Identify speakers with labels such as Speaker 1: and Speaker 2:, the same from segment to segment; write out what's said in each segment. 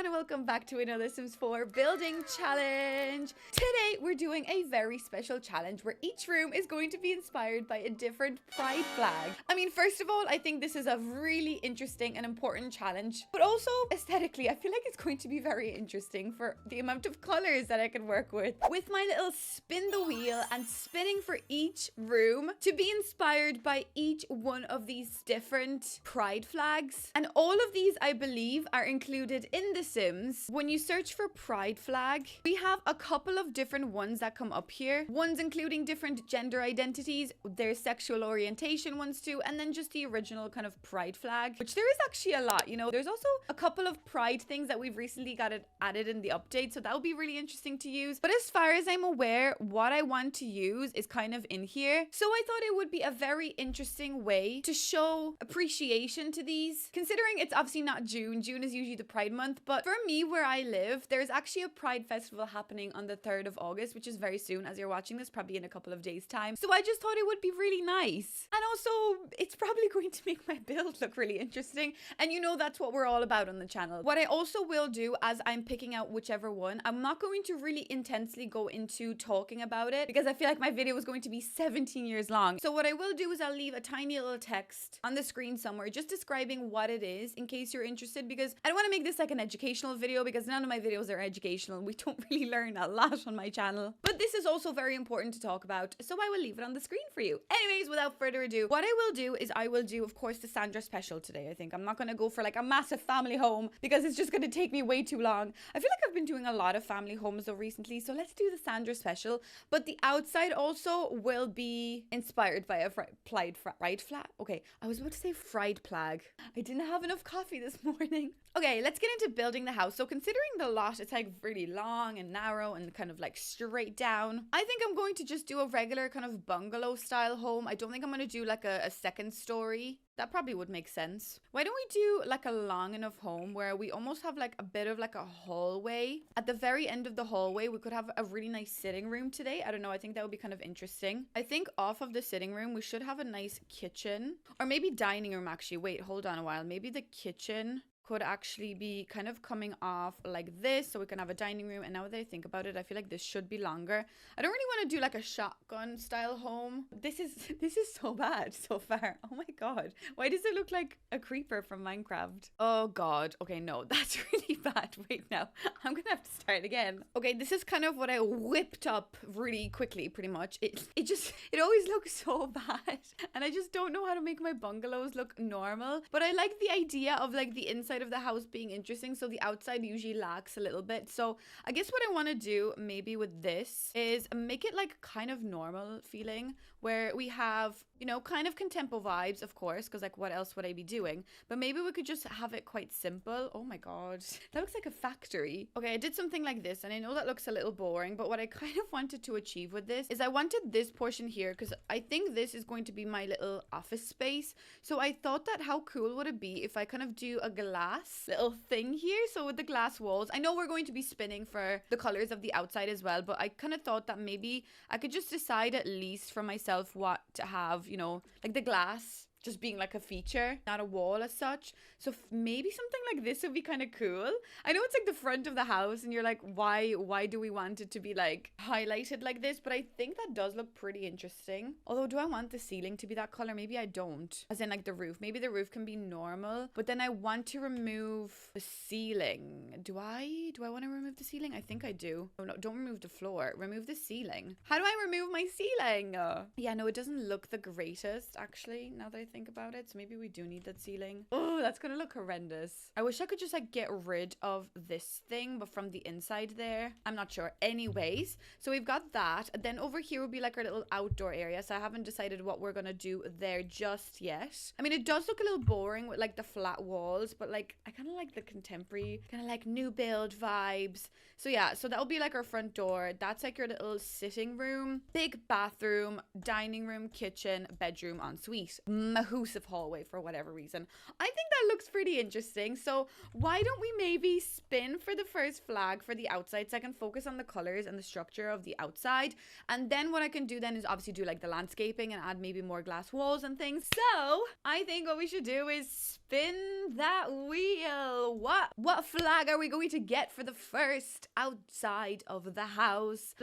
Speaker 1: everyone, and welcome back to another Sims 4 building challenge. Today we're doing a very special challenge where each room is going to be inspired by a different pride flag. I mean, first of all, I think this is a really interesting and important challenge, but also aesthetically, I feel like it's going to be very interesting for the amount of colors that I can work with my little spin the wheel and spinning for each room to be inspired by each one of these different pride flags. And all of these, I believe, are included in The Sims. When you search for pride flag, we have a couple of different ones that come up here. Ones including different gender identities, their sexual orientation ones too, and then just the original kind of pride flag, which there is actually a lot, you know. There's also a couple of pride things that we've recently got it added in the update, so that will be really interesting to use. But as far as I'm aware, what I want to use is kind of in here. So I thought it would be a very interesting way to show appreciation to these, considering it's obviously not June. June is usually the Pride month, but for me, where I live, there's actually a Pride festival happening on the 3rd of August, which is very soon as you're watching this, probably in a couple of days time. So I just thought it would be really nice. And also, it's probably going to make my build look really interesting. And you know, that's what we're all about on the channel. What I also will do as I'm picking out whichever one, I'm not going to really intensely go into talking about it because I feel like my video is going to be 17 years long. So what I will do is I'll leave a tiny little text on the screen somewhere just describing what it is in case you're interested, because I don't want to make this like an educational video because none of my videos are educational. We don't really learn a lot on my channel, but this is also very important to talk about, so I will leave it on the screen for you. Anyways, without further ado, what I will do is I will do, of course, the Sandra special today. I think I'm not going to go for like a massive family home because it's just going to take me way too long. I feel like I've been doing a lot of family homes though recently, so let's do the Sandra special. But the outside also will be inspired by a pride flag. Okay, I was about to say fried flag. I didn't have enough coffee this morning. Okay, let's get into building the house. So considering the lot, it's like really long and narrow and kind of like straight down, I think I'm going to just do a regular kind of bungalow style home. I don't think I'm going to do like a second story. That probably would make sense. Why don't we do like a long enough home where we almost have like a bit of like a hallway? At the very end of the hallway, we could have a really nice sitting room today. I don't know. I think that would be kind of interesting. I think off of the sitting room, we should have a nice kitchen or maybe dining room actually. Wait, hold on a while. Maybe the kitchen could actually be kind of coming off like this, so we can have a dining room. And now that I think about it, I feel like this should be longer. I don't really want to do like a shotgun style home. This is so bad so far. Oh my god, why does it look like a creeper from Minecraft? Oh god. Okay, no, that's really bad. Wait, now I'm gonna have to start again. Okay, this is kind of what I whipped up really quickly, pretty much. It always looks so bad, and I just don't know how to make my bungalows look normal. But I like the idea of like the inside of the house being interesting, so the outside usually lacks a little bit. So I guess what I want to do maybe with this is make it like kind of normal feeling, where we have, you know, kind of contempo vibes, of course, because like what else would I be doing? But maybe we could just have it quite simple. Oh my god, that looks like a factory. Okay, I did something like this, and I know that looks a little boring, but what I kind of wanted to achieve with this is I wanted this portion here because I think this is going to be my little office space. So I thought that how cool would it be if I kind of do a glass little thing here. So with the glass walls, I know we're going to be spinning for the colors of the outside as well, but I kind of thought that maybe I could just decide at least for myself what to have, you know, like the glass just being like a feature, not a wall as such. So maybe something like this would be kind of cool. I know it's like the front of the house and you're like, why do we want it to be like highlighted like this? But I think that does look pretty interesting. Although, do I want the ceiling to be that color? Maybe I don't. As in like the roof. Maybe the roof can be normal, but then I want to remove the ceiling. Do I want to remove the ceiling? I think I do. Oh no, don't remove the floor. Remove the ceiling. How do I remove my ceiling? Yeah, no, it doesn't look the greatest actually, now that I think about it. So maybe we do need that ceiling. Oh, that's gonna look horrendous. I wish I could just like get rid of this thing, but from the inside there, I'm not sure. Anyways, so we've got that. Then over here will be like our little outdoor area. So I haven't decided what we're gonna do there just yet. I mean, it does look a little boring with like the flat walls, but like I kind of like the contemporary, kind of like new build vibes. So yeah, so that'll be like our front door. That's like your little sitting room, big bathroom, dining room, kitchen, bedroom, ensuite. mahoosive hallway for whatever reason. I think that looks pretty interesting. So why don't we maybe spin for the first flag for the outside so I can focus on the colors and the structure of the outside. And then what I can do then is obviously do like the landscaping and add maybe more glass walls and things. So I think what we should do is spin that wheel. What flag are we going to get for the first outside of the house?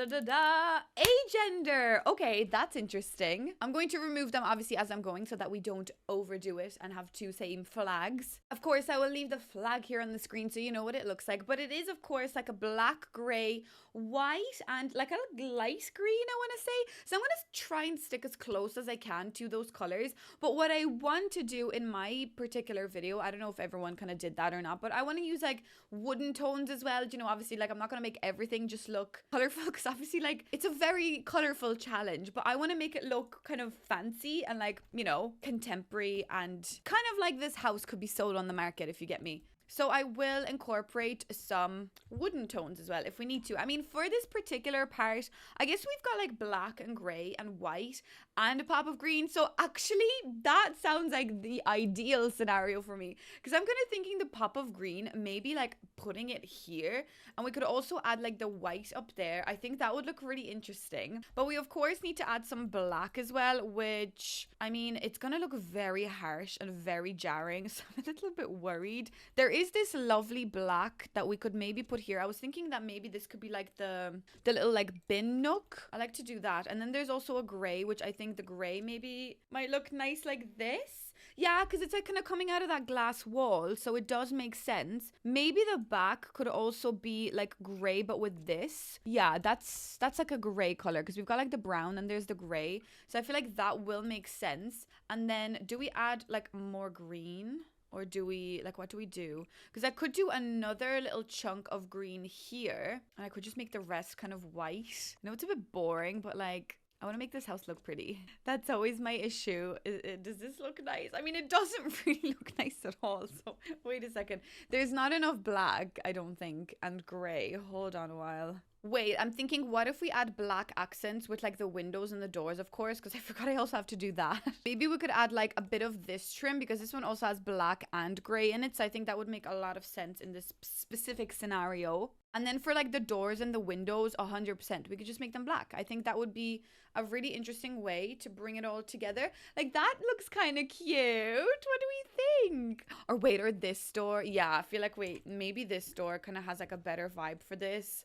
Speaker 1: Agender. Okay, that's interesting. I'm going to remove them obviously as I'm going so that we don't overdo it and have two same flags. Of course, I will leave the flag here on the screen so you know what it looks like. But it is, of course, like a black, gray, white, and like a light green, I want to say. So I'm going to try and stick as close as I can to those colors. But what I want to do in my particular video, I don't know if everyone kind of did that or not, but I want to use like wooden tones as well. You know, obviously, like I'm not going to make everything just look colorful because obviously, like, it's a very colorful challenge, but I want to make it look kind of fancy and like, you know, contemporary and kind of like this house could be sold on the market, if you get me. So I will incorporate some wooden tones as well if we need to. I mean, for this particular part, I guess we've got like black and gray and white and a pop of green. So actually, that sounds like the ideal scenario for me. Because I'm kind of thinking the pop of green, maybe like putting it here. And we could also add like the white up there. I think that would look really interesting. But we, of course, need to add some black as well, which, I mean, it's going to look very harsh and very jarring. So I'm a little bit worried. There is this lovely black that we could maybe put here. I was thinking that maybe this could be like the little like bin nook. I like to do that. And then there's also a gray, which I think the gray maybe might look nice like this. Yeah, because it's like kind of coming out of that glass wall, so it does make sense. Maybe the back could also be like gray, but with this. Yeah, that's like a gray color because we've got like the brown and there's the gray. So I feel like that will make sense. And then do we add like more green? Or do we, like, what do we do? Because I could do another little chunk of green here. And I could just make the rest kind of white. I know it's a bit boring, but like, I want to make this house look pretty. That's always my issue. Does this look nice? I mean, it doesn't really look nice at all. So wait a second. There's not enough black, I don't think. And gray. Hold on a while. Wait, I'm thinking, what if we add black accents with like the windows and the doors, of course, because I forgot I also have to do that. Maybe we could add like a bit of this trim because this one also has black and gray in it. So I think that would make a lot of sense in this specific scenario. And then for like the doors and the windows, 100%, we could just make them black. I think that would be a really interesting way to bring it all together. Like that looks kind of cute. What do we think? Or wait, or this door. Yeah, I feel like, wait, maybe this door kind of has like a better vibe for this.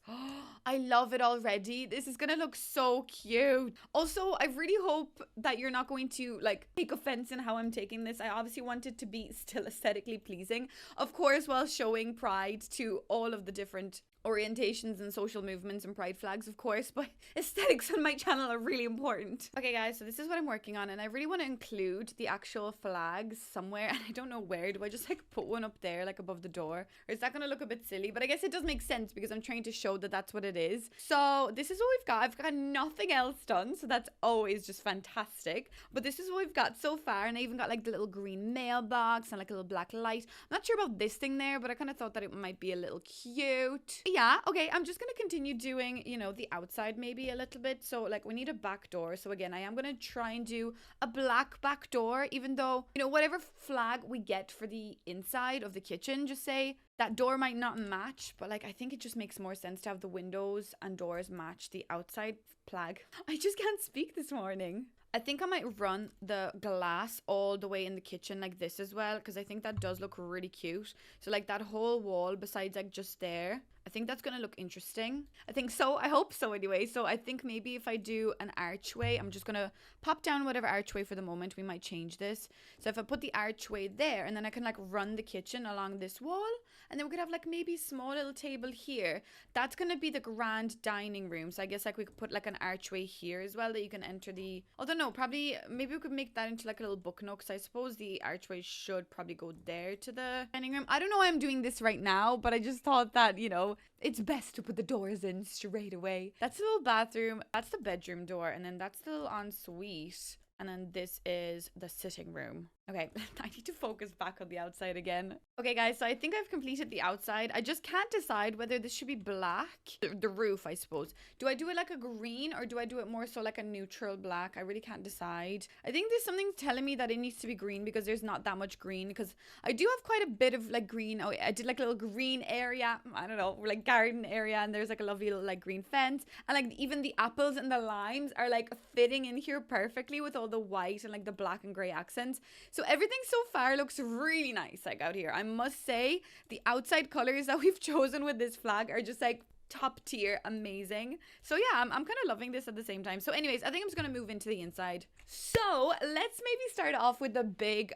Speaker 1: I love it already. This is gonna look so cute. Also, I really hope that you're not going to like take offense in how I'm taking this. I obviously want it to be still aesthetically pleasing, of course, while showing pride to all of the different orientations and social movements and pride flags, of course, but aesthetics on my channel are really important. Okay guys, so this is what I'm working on, and I really want to include the actual flags somewhere, and I don't know where. Do I just like put one up there like above the door, or is that gonna look a bit silly? But I guess it does make sense because I'm trying to show that that's what it is. So this is what we've got. I've got nothing else done, so that's always just fantastic. But this is what we've got so far, and I even got like the little green mailbox and like a little black light. I'm not sure about this thing there, but I kind of thought that it might be a little cute. Yeah, okay, I'm just gonna continue doing, you know, the outside maybe a little bit. So like we need a back door. So again, I am gonna try and do a black back door, even though, you know, whatever flag we get for the inside of the kitchen, just say that door might not match, but like I think it just makes more sense to have the windows and doors match the outside flag. I just can't speak this morning. I think I might run the glass all the way in the kitchen like this as well, because I think that does look really cute. So like that whole wall besides like just there, I think that's gonna look interesting. I think so. I hope so anyway. So I think maybe if I do an archway, I'm just gonna pop down whatever archway for the moment. We might change this. So if I put the archway there, and then I can like run the kitchen along this wall, and then we could have like maybe a small little table here. That's gonna be the grand dining room. So I guess like we could put like an archway here as well that you can enter the, I don't know, probably maybe we could make that into like a little book nook. So I suppose the archway should probably go there to the dining room. I don't know why I'm doing this right now, but I just thought that, you know, it's best to put the doors in straight away. That's the little bathroom. That's the bedroom door. And then that's the little ensuite. And then this is the sitting room. Okay, I need to focus back on the outside again. Okay, guys, so I think I've completed the outside. I just can't decide whether this should be black. The roof, I suppose. Do I do it like a green or do I do it more so like a neutral black? I really can't decide. I think there's something telling me that it needs to be green because there's not that much green, because I do have quite a bit of like green. Oh, I did like a little green area. I don't know, like garden area, and there's like a lovely little like green fence. And like even the apples and the limes are like fitting in here perfectly with all the white and like the black and gray accents. So everything so far looks really nice, like out here. I must say the outside colors that we've chosen with this flag are just like top tier, amazing. So yeah, I'm kind of loving this at the same time. So anyways, I think I'm just gonna move into the inside. So let's maybe start off with the big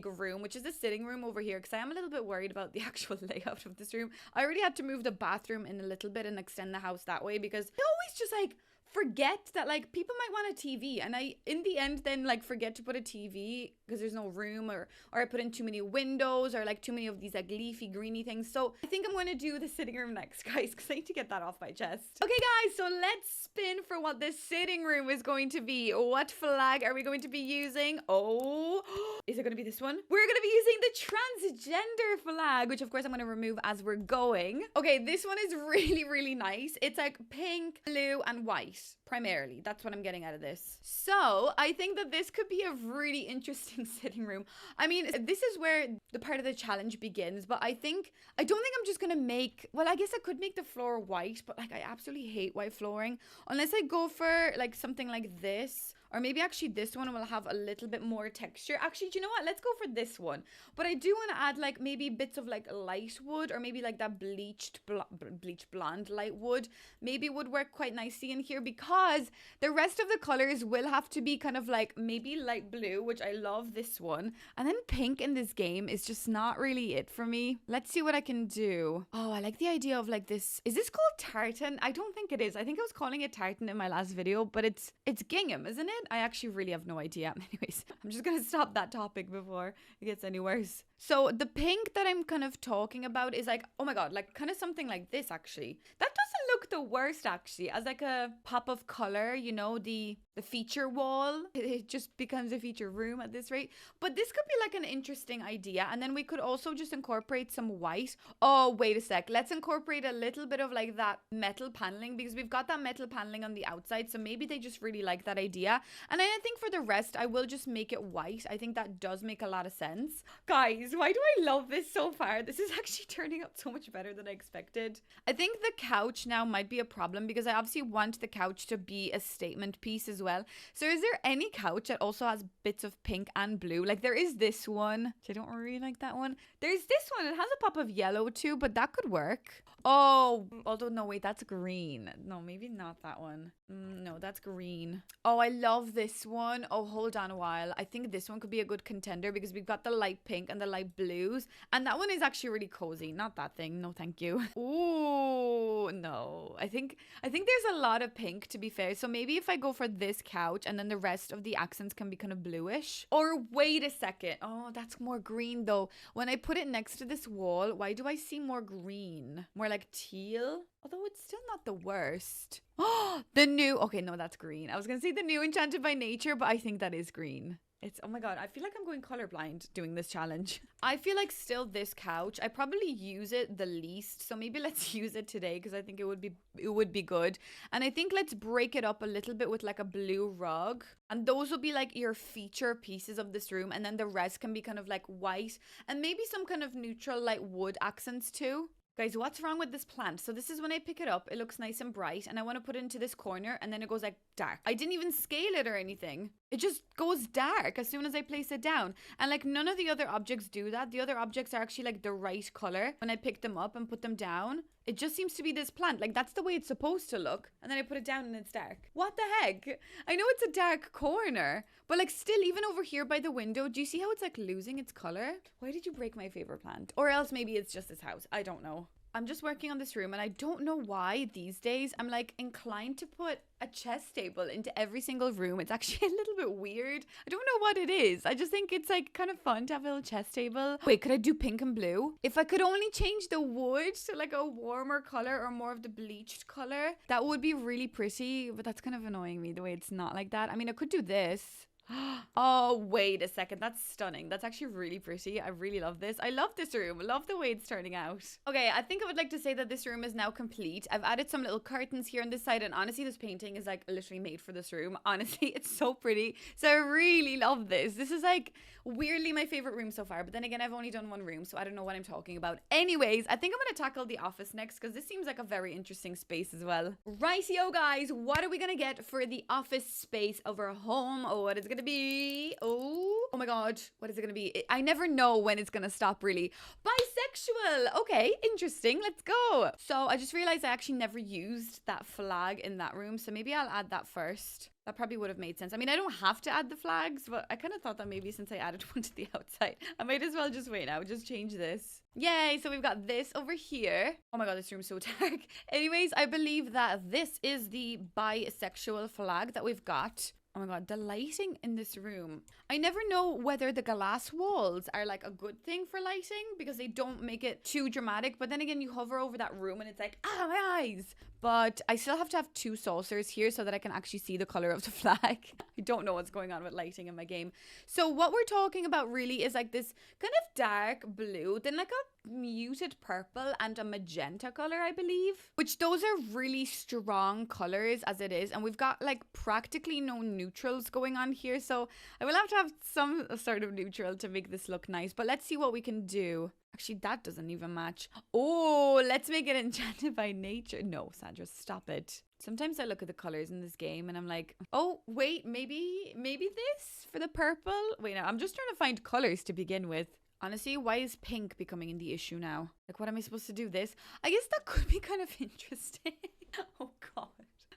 Speaker 1: room, which is the sitting room over here, because I am a little bit worried about the actual layout of this room. I already had to move the bathroom in a little bit and extend the house that way, because I always just like forget that like people might want a TV, and I in the end then like forget to put a TV because there's no room, or I put in too many windows or like too many of these like leafy greeny things. So I think I'm going to do the sitting room next, guys, because I need to get that off my chest. Okay guys, so let's spin for what the sitting room is going to be. What flag are we going to be using? Oh, is it going to be this one? We're going to be using the transgender flag, which of course I'm going to remove as we're going. Okay, this one is really nice. It's like pink, blue and white. Primarily, that's what I'm getting out of this. So I think that this could be a really interesting sitting room. I mean, this is where the part of the challenge begins, but I don't think I'm just gonna make, well, I guess I could make the floor white, but like I absolutely hate white flooring unless I go for like something like this. Or maybe actually this one will have a little bit more texture. Actually, do you know what? Let's go for this one. But I do want to add like maybe bits of like light wood, or maybe like that bleached blonde light wood. Maybe would work quite nicely in here, because the rest of the colors will have to be kind of like maybe light blue, which I love this one. And then pink in this game is just not really it for me. Let's see what I can do. Oh, I like the idea of like this. Is this called tartan? I don't think it is. I think I was calling it tartan in my last video, but it's gingham, isn't it? I actually really have no idea. Anyways, I'm just gonna stop that topic before it gets any worse. So the pink that I'm kind of talking about is like, oh my god, like kind of something like this actually. That doesn't look the worst actually, as like a pop of color, you know, the feature wall. It just becomes a feature room at this rate. But this could be like an interesting idea. And then we could also just incorporate some white. Oh, wait a sec. Let's incorporate a little bit of like that metal paneling, because we've got that metal paneling on the outside. So maybe they just really like that idea. And I think for the rest, I will just make it white. I think that does make a lot of sense. Guys, why do I love this so far? This is actually turning out so much better than I expected. I think the couch now might be a problem, because I obviously want the couch to be a statement piece as well. So is there any couch that also has bits of pink and blue? Like there is this one. I don't really like that one. There's this one. It has a pop of yellow too, but that could work. Oh, although no, wait, that's green. No, maybe not that one. No, that's green. Oh, I love this one. Oh, hold on a while. I think this one could be a good contender, because we've got the light pink and the light blues. And that one is actually really cozy. Not that thing. No, thank you. Ooh, no. I think there's a lot of pink, to be fair. So maybe if I go for this couch and then the rest of the accents can be kind of bluish. Or wait a second. Oh, that's more green though. When I put it next to this wall, why do I see more green? More like teal? Although it's still not the worst. Oh, the new... Okay, no, that's green. I was going to say the new Enchanted by Nature, but I think that is green. It's... Oh my god, I feel like I'm going colorblind doing this challenge. I feel like still this couch, I probably use it the least. So maybe let's use it today, because I think it would be good. And I think let's break it up a little bit with like a blue rug. And those will be like your feature pieces of this room. And then the rest can be kind of like white. And maybe some kind of neutral like wood accents too. Guys, what's wrong with this plant? So this is when I pick it up, it looks nice and bright, and I want to put it into this corner, and then it goes like dark. I didn't even scale it or anything. It just goes dark as soon as I place it down. And like none of the other objects do that. The other objects are actually like the right color when I pick them up and put them down. It just seems to be this plant. Like that's the way it's supposed to look. And then I put it down and it's dark. What the heck? I know it's a dark corner, but like still, even over here by the window, do you see how it's like losing its color? Why did you break my favorite plant? Or else maybe it's just this house. I don't know. I'm just working on this room, and I don't know why these days I'm like inclined to put a chess table into every single room. It's actually a little bit weird. I don't know what it is. I just think it's like kind of fun to have a little chess table. Wait, could I do pink and blue? If I could only change the wood to like a warmer color or more of the bleached color, that would be really pretty, but that's kind of annoying me the way it's not like that. I mean, I could do this. Oh, wait a second. That's stunning. That's actually really pretty. I really love this. I love this room. Love the way it's turning out. Okay, I think I would like to say that this room is now complete. I've added some little curtains here on this side, and honestly, this painting is like literally made for this room. Honestly, it's so pretty. So I really love this. This is like weirdly my favorite room so far, but then again, I've only done one room, so I don't know what I'm talking about. Anyways, I think I'm gonna tackle the office next because this seems like a very interesting space as well. Rightio, guys, what are we gonna get for the office space of our home? Oh, what is it gonna be? Oh my god, what is it gonna be? I never know when it's gonna stop, really. Bisexual. Okay, interesting. Let's go. So I just realized I actually never used that flag in that room, so maybe I'll add that first. That probably would have made sense. I mean, I don't have to add the flags, but I kind of thought that maybe since I added one to the outside, I might as well just wait now, just change this. Yay, so we've got this over here. Oh my god, this room's so dark. Anyways, I believe that this is the bisexual flag that we've got. Oh my god, the lighting in this room. I never know whether the glass walls are like a good thing for lighting because they don't make it too dramatic. But then again, you hover over that room and it's like, ah, my eyes. But I still have to have two saucers here so that I can actually see the color of the flag. I don't know what's going on with lighting in my game. So what we're talking about really is like this kind of dark blue, then like a muted purple and a magenta color, I believe. Which those are really strong colors as it is. And we've got like practically no neutrals going on here. So I will have to have some sort of neutral to make this look nice. But let's see what we can do. Actually, that doesn't even match. Oh, let's make it enchanted by nature. No, Sandra, stop it. Sometimes I look at the colors in this game and I'm like, oh, wait, maybe this for the purple? Wait, no, I'm just trying to find colors to begin with. Honestly, why is pink becoming the issue now? Like, what am I supposed to do? This? I guess that could be kind of interesting. Oh, God.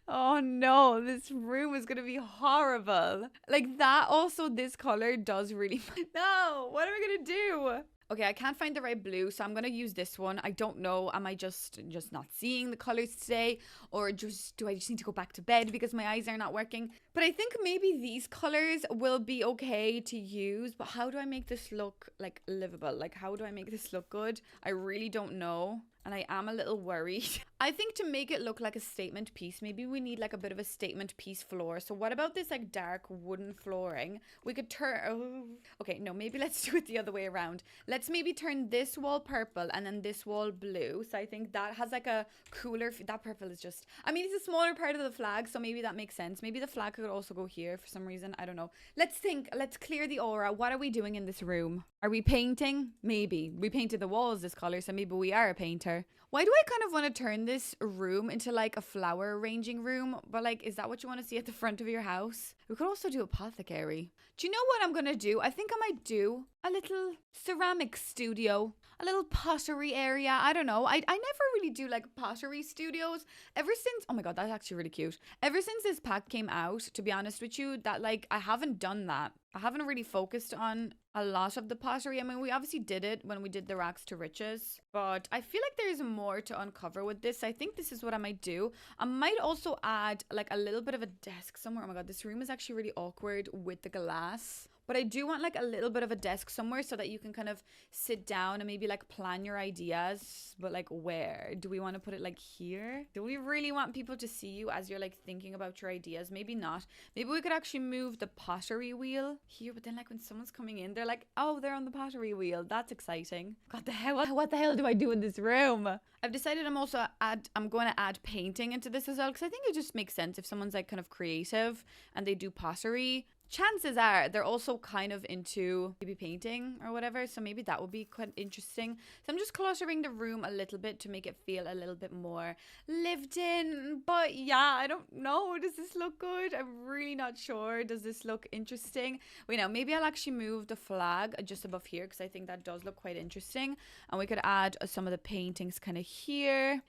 Speaker 1: Oh no, this room is gonna be horrible. Like that also, this color does really... No, what am I gonna do? Okay, I can't find the right blue, so I'm gonna use this one. I don't know, am I just not seeing the colors today? Or do I just need to go back to bed because my eyes are not working? But I think maybe these colors will be okay to use, but how do I make this look like livable? Like how do I make this look good? I really don't know. And I am a little worried. I think to make it look like a statement piece, maybe we need like a bit of a statement piece floor. So what about this like dark wooden flooring? We could turn... Oh. Okay, no, maybe let's do it the other way around. Let's maybe turn this wall purple and then this wall blue. So I think that has like a cooler... That purple is just... I mean, it's a smaller part of the flag, so maybe that makes sense. Maybe the flag could also go here for some reason. I don't know. Let's think. Let's clear the aura. What are we doing in this room? Are we painting? Maybe. We painted the walls this color, so maybe we are a painter. Why do I kind of want to turn this room into like a flower arranging room? But like, is that what you want to see at the front of your house? We could also do apothecary. Do you know what I'm going to do? I think I might do a little ceramic studio, a little pottery area. I don't know. I never really do like pottery studios ever since. Oh my God, that's actually really cute. Ever since this pack came out, to be honest with you, that like I haven't done that. I haven't really focused on a lot of the pottery. I mean, we obviously did it when we did the Rags to Riches, but I feel like there's more to uncover with this. I think this is what I might do. I might also add like a little bit of a desk somewhere. Oh my God, this room is actually really awkward with the glass. But I do want like a little bit of a desk somewhere so that you can kind of sit down and maybe like plan your ideas. But like where? Do we want to put it like here? Do we really want people to see you as you're like thinking about your ideas? Maybe not. Maybe we could actually move the pottery wheel here. But then like when someone's coming in, they're like, oh, they're on the pottery wheel. That's exciting. God, the hell, what the hell do I do in this room? I've decided I'm going to add painting into this as well. Because I think it just makes sense if someone's like kind of creative and they do pottery. Chances are they're also kind of into maybe painting or whatever, so maybe that would be quite interesting. So I'm just cluttering the room a little bit to make it feel a little bit more lived in. But yeah, I don't know. Does this look good? I'm really not sure. Does this look interesting? Wait, now maybe I'll actually move the flag just above here because I think that does look quite interesting. And we could add some of the paintings kind of here.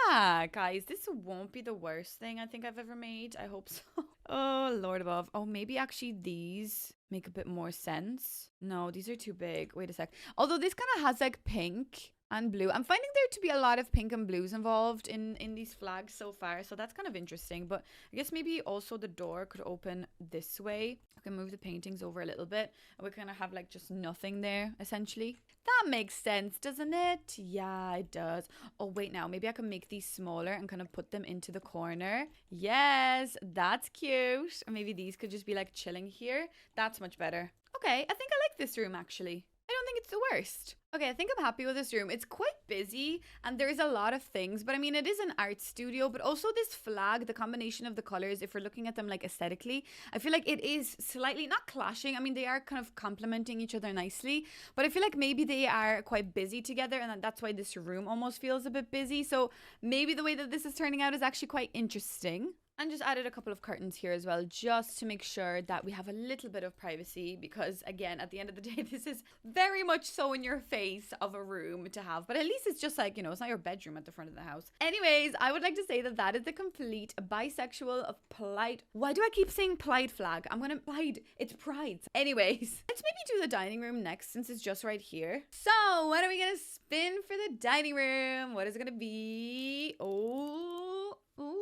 Speaker 1: Yeah, guys, this won't be the worst thing I think I've ever made. I hope so. Oh, Lord above. Oh, maybe actually these make a bit more sense. No, these are too big. Wait a sec. Although this kind of has like pink and blue. I'm finding there to be a lot of pink and blues involved in these flags so far, so that's kind of interesting. But I guess maybe also the door could open this way. I can move the paintings over a little bit, and we kind of have like just nothing there essentially. That makes sense, doesn't it? Yeah, it does. Oh, wait, now maybe I can make these smaller and kind of put them into the corner. Yes, that's cute. Or maybe these could just be like chilling here. That's much better. Okay, I think I like this room actually. I don't think it's the worst. Okay, I think I'm happy with this room. It's quite busy and there's a lot of things, but I mean, it is an art studio, but also this flag, the combination of the colors, if we're looking at them like aesthetically, I feel like it is slightly not clashing. I mean, they are kind of complementing each other nicely, but I feel like maybe they are quite busy together and that's why this room almost feels a bit busy. So maybe the way that this is turning out is actually quite interesting. And just added a couple of curtains here as well, just to make sure that we have a little bit of privacy, because again, at the end of the day, this is very much so in your face of a room to have, but at least it's just like, you know, it's not your bedroom at the front of the house. Anyways, I would like to say that that is the complete bisexual of Pride. Why do I keep saying Pride flag? I'm gonna Pride. It's Pride. Anyways, let's maybe do the dining room next since it's just right here. So what are we gonna spin for the dining room? What is it gonna be? Oh, ooh.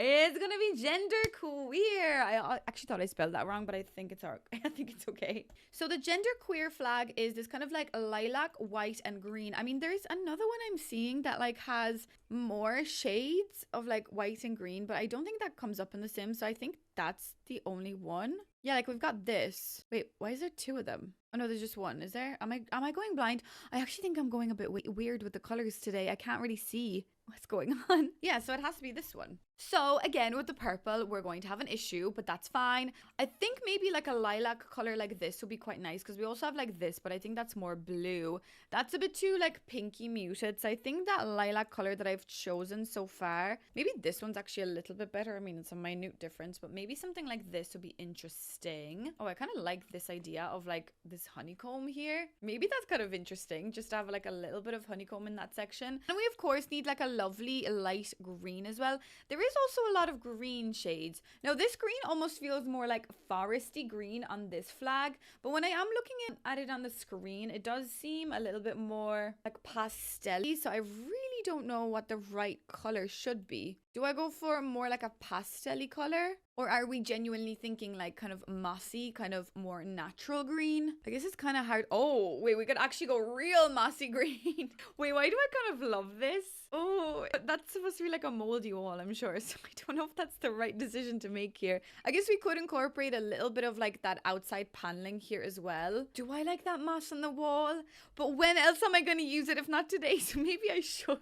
Speaker 1: It's gonna be gender queer. I actually thought I spelled that wrong, but I think it's I think it's okay. So the gender queer flag is this kind of like lilac, white, and green. I mean, there's another one I'm seeing that like has more shades of like white and green, but I don't think that comes up in The Sims. So I think that's the only one. Yeah, like we've got this. Wait, why is there two of them? Oh no, there's just one. Is there? Am I going blind? I actually think I'm going a bit weird with the colors today. I can't really see what's going on. Yeah, so it has to be this one. So again, with the purple, we're going to have an issue, but that's fine. I think maybe like a lilac color like this would be quite nice because we also have like this, but I think that's more blue. That's a bit too like pinky muted. So I think that lilac color that I've chosen so far, maybe this one's actually a little bit better. I mean, it's a minute difference, but maybe something like this would be interesting. Oh, I kind of like this idea of like this honeycomb here. Maybe that's kind of interesting just to have like a little bit of honeycomb in that section. And we of course need like a lovely light green as well. There is also a lot of green shades. Now this green almost feels more like foresty green on this flag, but when I am looking at it on the screen, it does seem a little bit more like pastel-y, so I really don't know what the right color should be. Do I go for more like a pastel-y color? Or are we genuinely thinking like kind of mossy, kind of more natural green? I guess it's kind of hard. Oh, wait, we could actually go real mossy green. Wait, why do I kind of love this? Oh, that's supposed to be like a moldy wall, I'm sure. So I don't know if that's the right decision to make here. I guess we could incorporate a little bit of like that outside paneling here as well. Do I like that moss on the wall? But when else am I going to use it if not today? So maybe I should.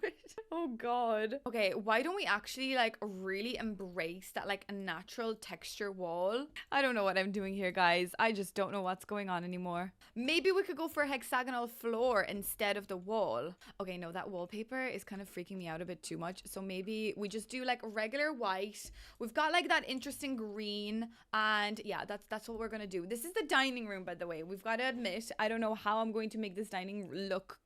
Speaker 1: Oh God. Okay, why don't we actually like really embrace that like a natural texture wall? I don't know what I'm doing here, guys. I just don't know what's going on anymore. Maybe we could go for a hexagonal floor instead of the wall. Okay, no, that wallpaper is kind of freaking me out a bit too much. So maybe we just do like regular white. We've got like that interesting green, and yeah, that's what we're gonna do. This is the dining room, by the way. We've got to admit, I don't know how I'm going to make this dining room look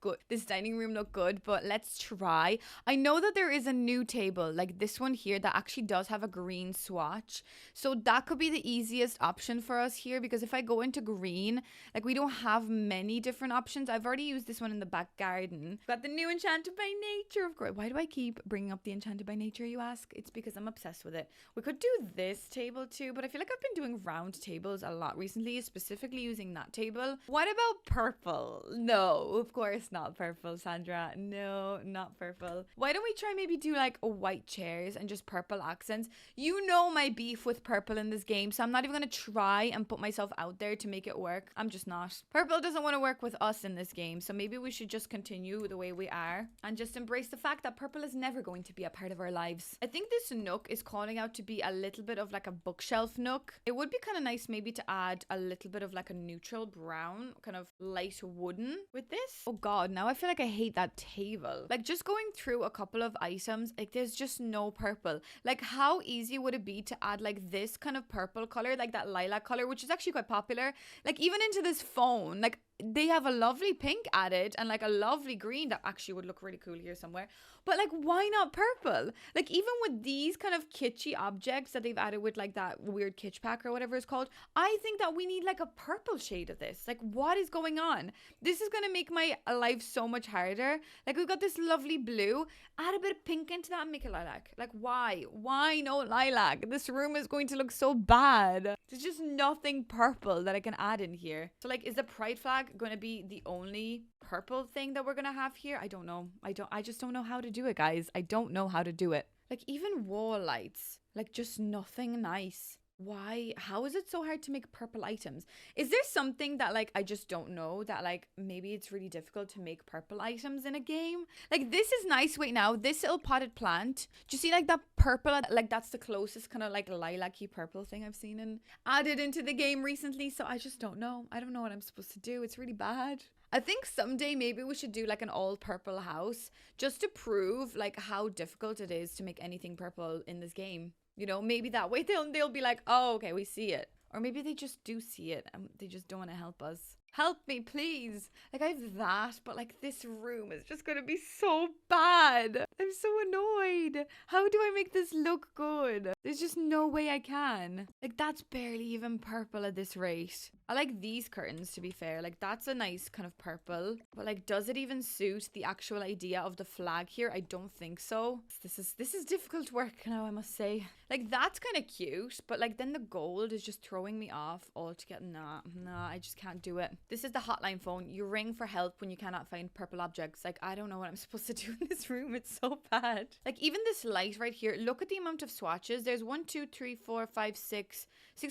Speaker 1: good, but let's try. I know that there is a new table like this one here that actually does have a green swatch, so that could be the easiest option for us here, because if I go into green, like we don't have many different options. I've already used this one in the back garden. Got the new Enchanted by Nature, of course. Why do I keep bringing up the Enchanted by Nature, you ask? It's because I'm obsessed with it. We could do this table too, but I feel like I've been doing round tables a lot recently, specifically using that table. What about purple? No, of course not purple, Sandra. No, not purple. Why don't we try maybe do like white chairs and just purple accents? You know my beef with purple in this game, so I'm not even gonna try and put myself out there to make it work. I'm just not. Purple doesn't want to work with us in this game, so maybe we should just continue the way we are and just embrace the fact that purple is never going to be a part of our lives. I think this nook is calling out to be a little bit of like a bookshelf nook. It would be kind of nice maybe to add a little bit of like a neutral brown, kind of light wooden with this. Oh God, now I feel like I hate that table. Like just going through a couple of items, like there's just no purple. Like how easy would it be to add like this kind of purple color, like that lilac color, which is actually quite popular, like even into this phone. Like they have a lovely pink added and like a lovely green that actually would look really cool here somewhere. But like, why not purple? Like, even with these kind of kitschy objects that they've added with like that weird kitsch pack or whatever it's called, I think that we need like a purple shade of this. Like, what is going on? This is going to make my life so much harder. Like, we've got this lovely blue. Add a bit of pink into that and make it lilac. Like, why? Why no lilac? This room is going to look so bad. There's just nothing purple that I can add in here. So like, is the pride flag going to be the only purple thing that we're going to have here? I don't know. I just don't know how to do it, guys. I don't know how to do it. Like, even wall lights, like, just nothing nice. Why? How is it so hard to make purple items? Is there something that like I just don't know, that like maybe it's really difficult to make purple items in a game? Like, this is nice. Wait, now this little potted plant, do you see like that purple? Like, that's the closest kind of like lilac-y purple thing I've seen and added into the game recently. So I just don't know. I don't know what I'm supposed to do. It's really bad. I think someday maybe we should do like an all purple house just to prove like how difficult it is to make anything purple in this game. You know, maybe that way they'll be like, oh, okay, we see it. Or maybe they just do see it and they just don't want to help us. Help me, please. Like, I have that, but like this room is just going to be so bad. I'm so annoyed. How do I make this look good? There's just no way I can. Like, that's barely even purple at this rate. I like these curtains, to be fair. Like, that's a nice kind of purple. But like, does it even suit the actual idea of the flag here? I don't think so. This is difficult work now, I must say. Like, that's kind of cute, but like then the gold is just throwing me off altogether. Nah, I just can't do it. This is the hotline phone. You ring for help when you cannot find purple objects. Like, I don't know what I'm supposed to do in this room. It's so bad. Like, even this light right here, look at the amount of swatches. There's 1, 2, 3, 4, 5, 6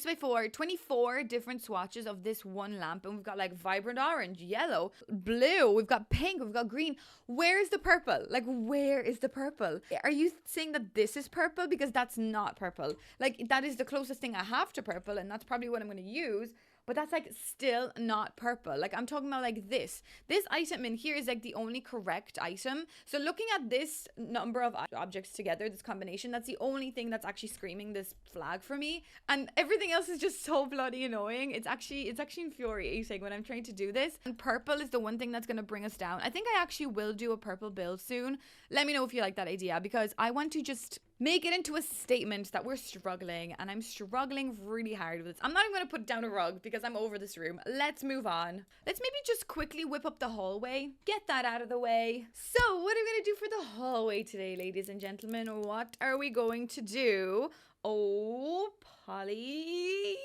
Speaker 1: by 4, 24 different swatches of this one lamp. And we've got like vibrant orange, yellow, blue. We've got pink. We've got green. Where is the purple? Like, where is the purple? Are you saying that this is purple? Because that's not purple. Like, that is the closest thing I have to purple. And that's probably what I'm going to use. But that's like still not purple. Like, I'm talking about like this item in here is like the only correct item. So looking at this number of objects together, this combination, that's the only thing that's actually screaming this flag for me. And everything else is just so bloody annoying. It's actually infuriating when I'm trying to do this. And purple is the one thing that's going to bring us down. I think I actually will do a purple build soon. Let me know if you like that idea, because I want to just make it into a statement that we're struggling, and I'm struggling really hard with this. I'm not even going to put down a rug because I'm over this room. Let's move on. Let's maybe just quickly whip up the hallway. Get that out of the way. So what are we going to do for the hallway today, ladies and gentlemen? What are we going to do? Oh, Polly. Yay!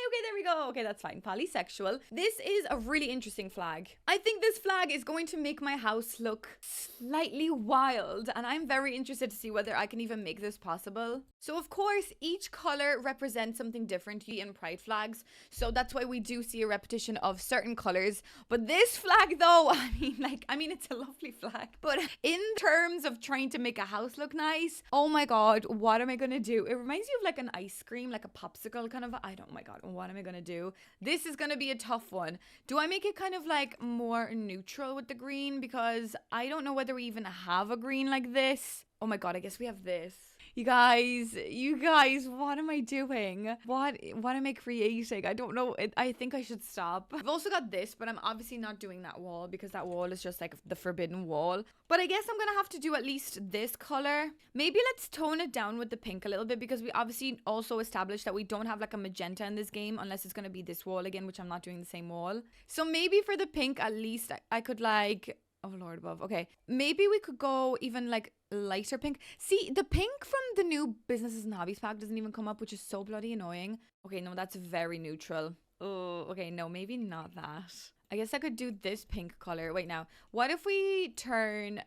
Speaker 1: Okay, there we go. Okay, that's fine. Polysexual. This is a really interesting flag. I think this flag is going to make my house look slightly wild, and I'm very interested to see whether I can even make this possible. So of course, each color represents something different in pride flags. So that's why we do see a repetition of certain colors. But this flag though, I mean, it's a lovely flag. But in terms of trying to make a house look nice, oh my God, what am I going to do? It reminds you of like an ice cream, like a popsicle kind of, oh my God, what am I going to do? This is going to be a tough one. Do I make it kind of like more neutral with the green? Because I don't know whether we even have a green like this. Oh my God, I guess we have this. You guys, what am I doing? What am I creating? I don't know. I think I should stop. I've also got this, but I'm obviously not doing that wall because that wall is just like the forbidden wall. But I guess I'm gonna have to do at least this color. Maybe let's tone it down with the pink a little bit, because we obviously also established that we don't have like a magenta in this game unless it's gonna be this wall again, which I'm not doing the same wall. So maybe for the pink, at least I could like... Oh, Lord above. Okay. Maybe we could go even like lighter pink. See, the pink from the new Businesses and Hobbies pack doesn't even come up, which is so bloody annoying. Okay, no, that's very neutral. Oh, okay, no, maybe not that. I guess I could do this pink color. Wait, now, what if we turn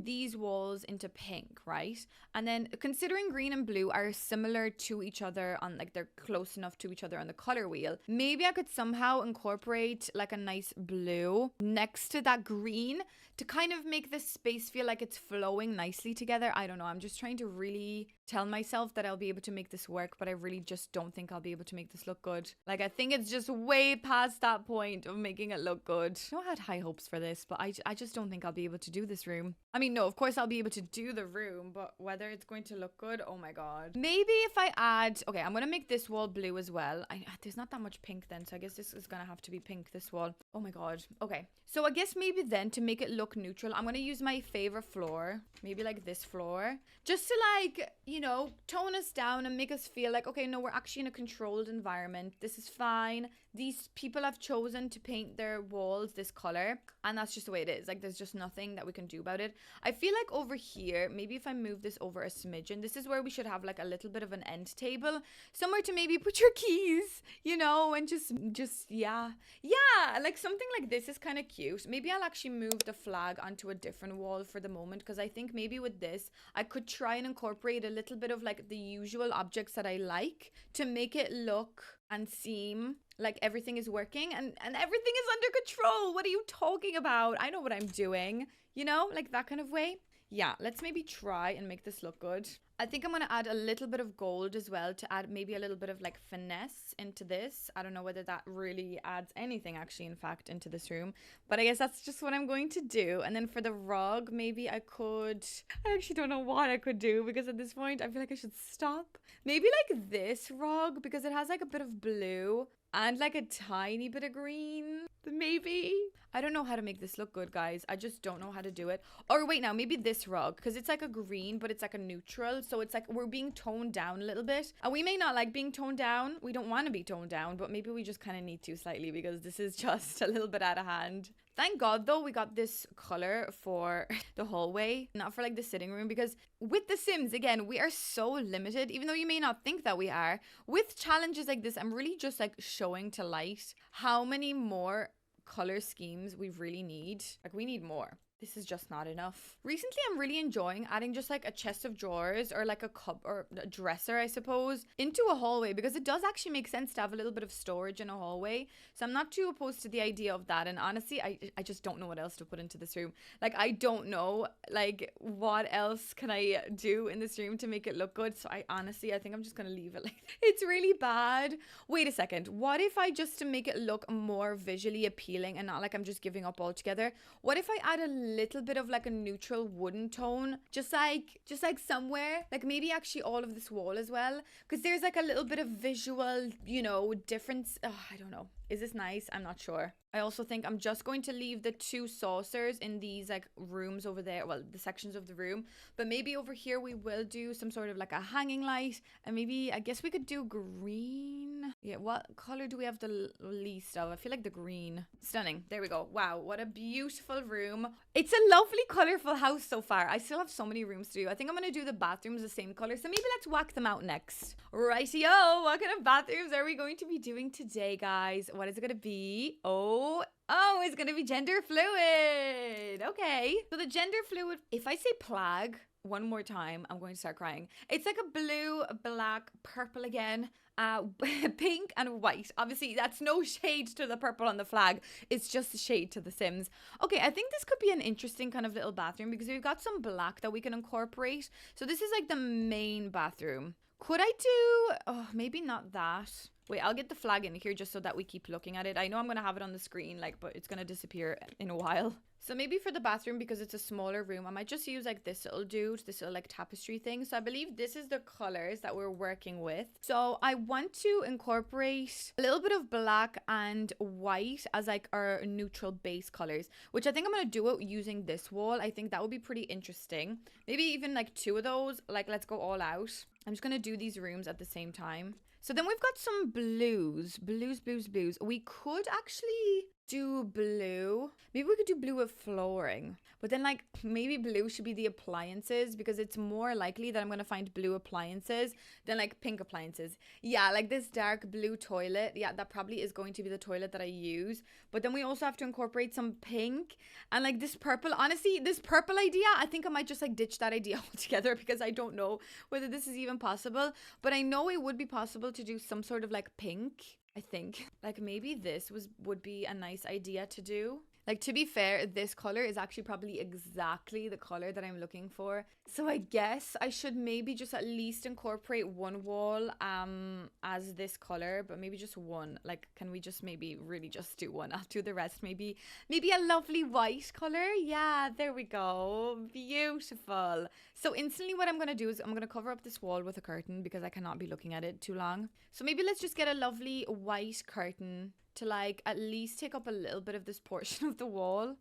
Speaker 1: these walls into pink, right? And then considering green and blue are similar to each other on like they're close enough to each other on the color wheel, maybe I could somehow incorporate like a nice blue next to that green to kind of make this space feel like it's flowing nicely together. I don't know. I'm just trying to really tell myself that I'll be able to make this work, but I really just don't think I'll be able to make this look good. Like, I think it's just way past that point of making it it look good. I know I had high hopes for this, but I just don't think I'll be able to do this room. I mean, no, of course I'll be able to do the room, but whether it's going to look good, oh my god. Maybe if I add, okay, I'm gonna make this wall blue as well. There's not that much pink then, so I guess this is gonna have to be pink, this wall. Oh my god. Okay, so I guess maybe then to make it look neutral, I'm gonna use my favorite floor, maybe like this floor, just to like, you know, tone us down and make us feel like, okay, no, we're actually in a controlled environment. This is fine. These people have chosen to paint their walls this color, and that's just the way it is. Like, there's just nothing that we can do about it. I feel like over here, maybe if I move this over a smidgen, this is where we should have like a little bit of an end table, somewhere to maybe put your keys, you know, and just yeah, like something like this is kind of cute. Maybe I'll actually move the flag onto a different wall for the moment, because I think maybe with this I could try and incorporate a little bit of like the usual objects that I like to make it look and seem like everything is working and everything is under control. What are you talking about? I know what I'm doing, you know, like that kind of way. Yeah, let's maybe try and make this look good. I think I'm going to add a little bit of gold as well to add maybe a little bit of like finesse into this. I don't know whether that really adds anything actually, in fact, into this room. But I guess that's just what I'm going to do. And then for the rug, maybe I actually don't know what I could do, because at this point I feel like I should stop. Maybe like this rug, because it has like a bit of blue and like a tiny bit of green, maybe. I don't know how to make this look good, guys. I just don't know how to do it. Or wait, now maybe this rug, because it's like a green, but it's like a neutral. So it's like we're being toned down a little bit. And we may not like being toned down. We don't want to be toned down, but maybe we just kind of need to slightly, because this is just a little bit out of hand. Thank God, though, we got this color for the hallway, not for like the sitting room, because with The Sims, again, we are so limited, even though you may not think that we are. With challenges like this, I'm really just like showing to light how many more color schemes we really need. Like, we need more. This is just not enough. Recently, I'm really enjoying adding just like a chest of drawers or like a cup or a dresser, I suppose, into a hallway, because it does actually make sense to have a little bit of storage in a hallway. So I'm not too opposed to the idea of that. And honestly, I just don't know what else to put into this room. Like, I don't know, like, what else can I do in this room to make it look good? So I think I'm just gonna leave it like it's really bad. Wait a second. What if I, just to make it look more visually appealing and not like I'm just giving up altogether, what if I add a little bit of like a neutral wooden tone, just like somewhere, like maybe actually all of this wall as well, because there's like a little bit of visual, you know, difference. I don't know. Is this nice? I'm not sure. I also think I'm just going to leave the 2 saucers in these like rooms over there, well, the sections of the room, but maybe over here we will do some sort of like a hanging light, and maybe I guess we could do green. Yeah, what color do we have the least of? I feel like the green. Stunning. There we go. Wow, what a beautiful room. It's a lovely colorful house so far. I still have so many rooms to do. I think I'm gonna do the bathrooms the same color, so maybe let's whack them out next. Rightio, what kind of bathrooms are we going to be doing today, guys? What is it gonna be? Oh, it's gonna be gender fluid. Okay, so the gender fluid, if I say plague one more time, I'm going to start crying. It's like a blue, black, purple again, pink and white. Obviously, that's no shade to the purple on the flag. It's just a shade to The Sims. Okay, I think this could be an interesting kind of little bathroom, because we've got some black that we can incorporate. So this is like the main bathroom. Could I do, maybe not that. Wait, I'll get the flag in here just so that we keep looking at it. I know I'm going to have it on the screen, like, but it's going to disappear in a while. So maybe for the bathroom, because it's a smaller room, I might just use like this little dude, this little like tapestry thing. So I believe this is the colors that we're working with. So I want to incorporate a little bit of black and white as like our neutral base colors, which I think I'm going to do it using this wall. I think that would be pretty interesting. Maybe even like 2 of those. Like, let's go all out. I'm just going to do these rooms at the same time. So then we've got some blues. We could actually do blue. Maybe we could do blue with flooring. But then like maybe blue should be the appliances, because it's more likely that I'm going to find blue appliances than like pink appliances. Yeah, like this dark blue toilet. Yeah, that probably is going to be the toilet that I use. But then we also have to incorporate some pink and like this purple. Honestly, this purple idea, I think I might just like ditch that idea altogether, because I don't know whether this is even possible. But I know it would be possible to do some sort of like pink. I think like maybe this would be a nice idea to do. Like, to be fair, this color is actually probably exactly the color that I'm looking for. So I guess I should maybe just at least incorporate one wall as this color, but maybe just one. Like, can we just maybe really just do one? I'll do the rest. Maybe a lovely white color. Yeah, there we go. Beautiful. So instantly what I'm going to do is I'm going to cover up this wall with a curtain because I cannot be looking at it too long. So maybe let's just get a lovely white curtain to like at least take up a little bit of this portion of the wall.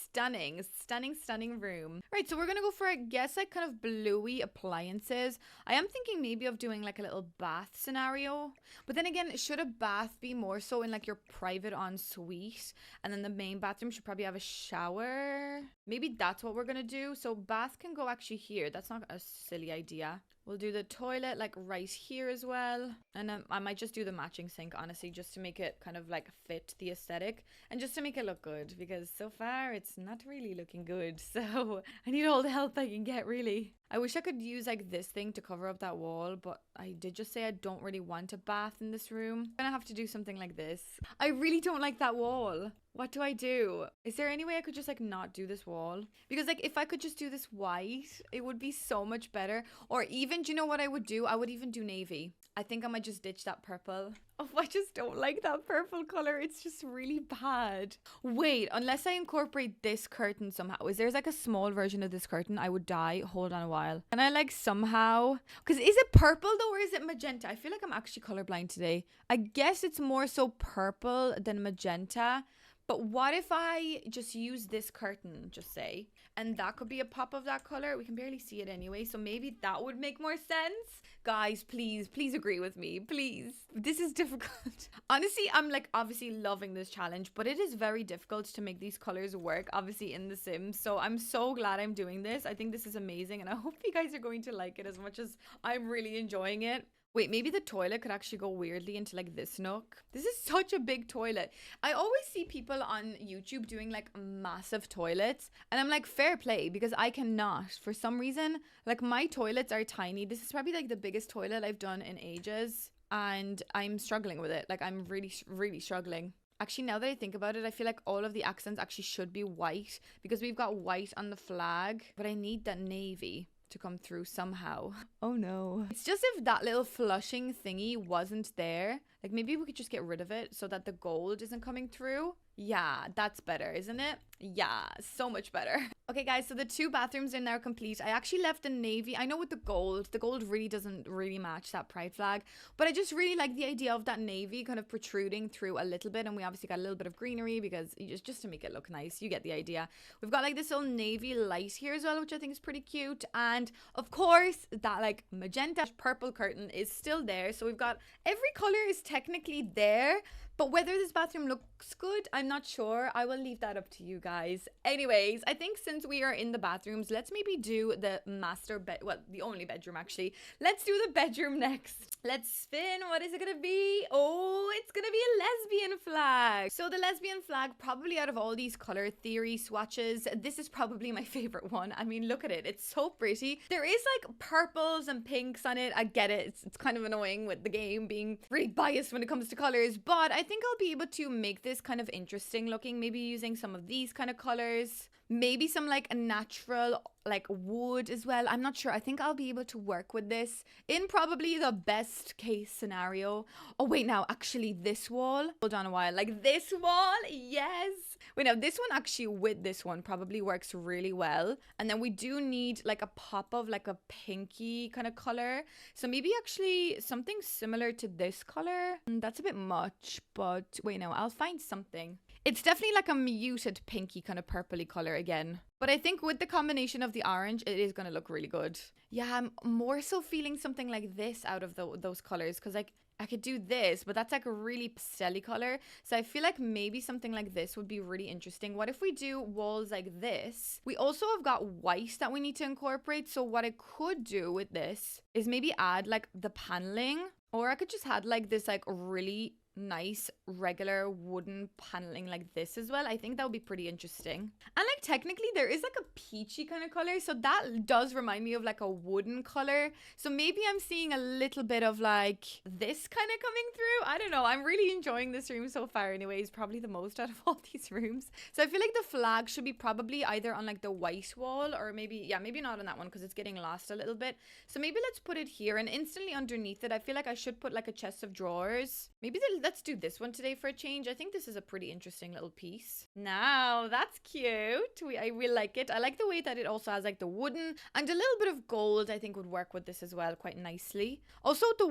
Speaker 1: Stunning, stunning, stunning room. Right, so we're gonna go for, I guess, like kind of bluey appliances. I am thinking maybe of doing like a little bath scenario, but then again, should a bath be more so in like your private ensuite, and then the main bathroom should probably have a shower? Maybe that's what we're gonna do. So bath can go actually here. That's not a silly idea. We'll do the toilet like right here as well. And I might just do the matching sink, honestly, just to make it kind of like fit the aesthetic and just to make it look good, because so far it's not really looking good. So I need all the help I can get, really. I wish I could use like this thing to cover up that wall, but I did just say I don't really want a bath in this room. I'm gonna have to do something like this. I really don't like that wall. What do I do? Is there any way I could just like not do this wall? Because like if I could just do this white, it would be so much better. Or even, do you know what I would do? I would even do navy. I think I might just ditch that purple. Oh, I just don't like that purple color. It's just really bad. Wait, unless I incorporate this curtain somehow. Is there like a small version of this curtain? I would die. Hold on a while. And I like somehow... Because is it purple though, or is it magenta? I feel like I'm actually colorblind today. I guess it's more so purple than magenta. But what if I just use this curtain, just say, and that could be a pop of that color? We can barely see it anyway, so maybe that would make more sense. Guys, please agree with me, please. This is difficult. Honestly, I'm like obviously loving this challenge, but it is very difficult to make these colors work, obviously in The Sims. So I'm so glad I'm doing this. I think this is amazing, and I hope you guys are going to like it as much as I'm really enjoying it. Wait, maybe the toilet could actually go weirdly into like this nook. This is such a big toilet. I always see people on YouTube doing like massive toilets, and I'm like, fair play, because I cannot. For some reason, like my toilets are tiny. This is probably like the biggest toilet I've done in ages, and I'm struggling with it. Like I'm really, really struggling. Actually, now that I think about it, I feel like all of the accents actually should be white because we've got white on the flag, but I need that navy to come through somehow. Oh no. It's just if that little flushing thingy wasn't there, like maybe we could just get rid of it so that the gold isn't coming through. Yeah, that's better, isn't it? Yeah, so much better. Okay guys, so the two bathrooms are now complete. I actually left the navy. I know with the gold really doesn't really match that pride flag, but I just really like the idea of that navy kind of protruding through a little bit, and we obviously got a little bit of greenery because just to make it look nice. You get the idea. We've got like this little navy light here as well, which I think is pretty cute, and of course that like magenta purple curtain is still there. So we've got every color is technically there. But whether this bathroom looks good, I'm not sure. I will leave that up to you guys. Anyways, I think since we are in the bathrooms, let's maybe do the master bed. Well, the only bedroom actually. Let's do the bedroom next. Let's spin. What is it gonna be? Oh, it's gonna be a lesbian flag. So the lesbian flag, probably out of all these color theory swatches, this is probably my favorite one. I mean, look at it. It's so pretty. There is like purples and pinks on it. I get it. It's kind of annoying with the game being really biased when it comes to colors, but I think I'll be able to make this kind of interesting looking, maybe using some of these kind of colors, maybe some like a natural like wood as well. I'm not sure. I think I'll be able to work with this in probably the best case scenario. Oh wait, now actually this wall, hold on a while, like this wall, yes. Wait, now this one actually with this one probably works really well, and then we do need like a pop of like a pinky kind of color, so maybe actually something similar to this color. That's a bit much, but wait, no, I'll find something. It's definitely like a muted pinky kind of purpley color again. But I think with the combination of the orange, it is going to look really good. Yeah, I'm more so feeling something like this out of those colors, because like I could do this, but that's like a really pastel color. So I feel like maybe something like this would be really interesting. What if we do walls like this? We also have got white that we need to incorporate. So what I could do with this is maybe add like the paneling, or I could just add like this like really nice regular wooden paneling like this as well. I think that would be pretty interesting. And like technically there is like a peachy kind of color, so that does remind me of like a wooden color. So maybe I'm seeing a little bit of like this kind of coming through. I don't know. I'm really enjoying this room so far anyways, probably the most out of all these rooms. So I feel like the flag should be probably either on like the white wall or maybe, yeah, maybe not on that one because it's getting lost a little bit. So maybe let's put it here, and instantly underneath it I feel like I should put like a chest of drawers. Maybe let's do this one today for a change. I think this is a pretty interesting little piece. Now that's cute. I really like it. I like the way that it also has like the wooden and a little bit of gold. I think would work with this as well quite nicely. Also the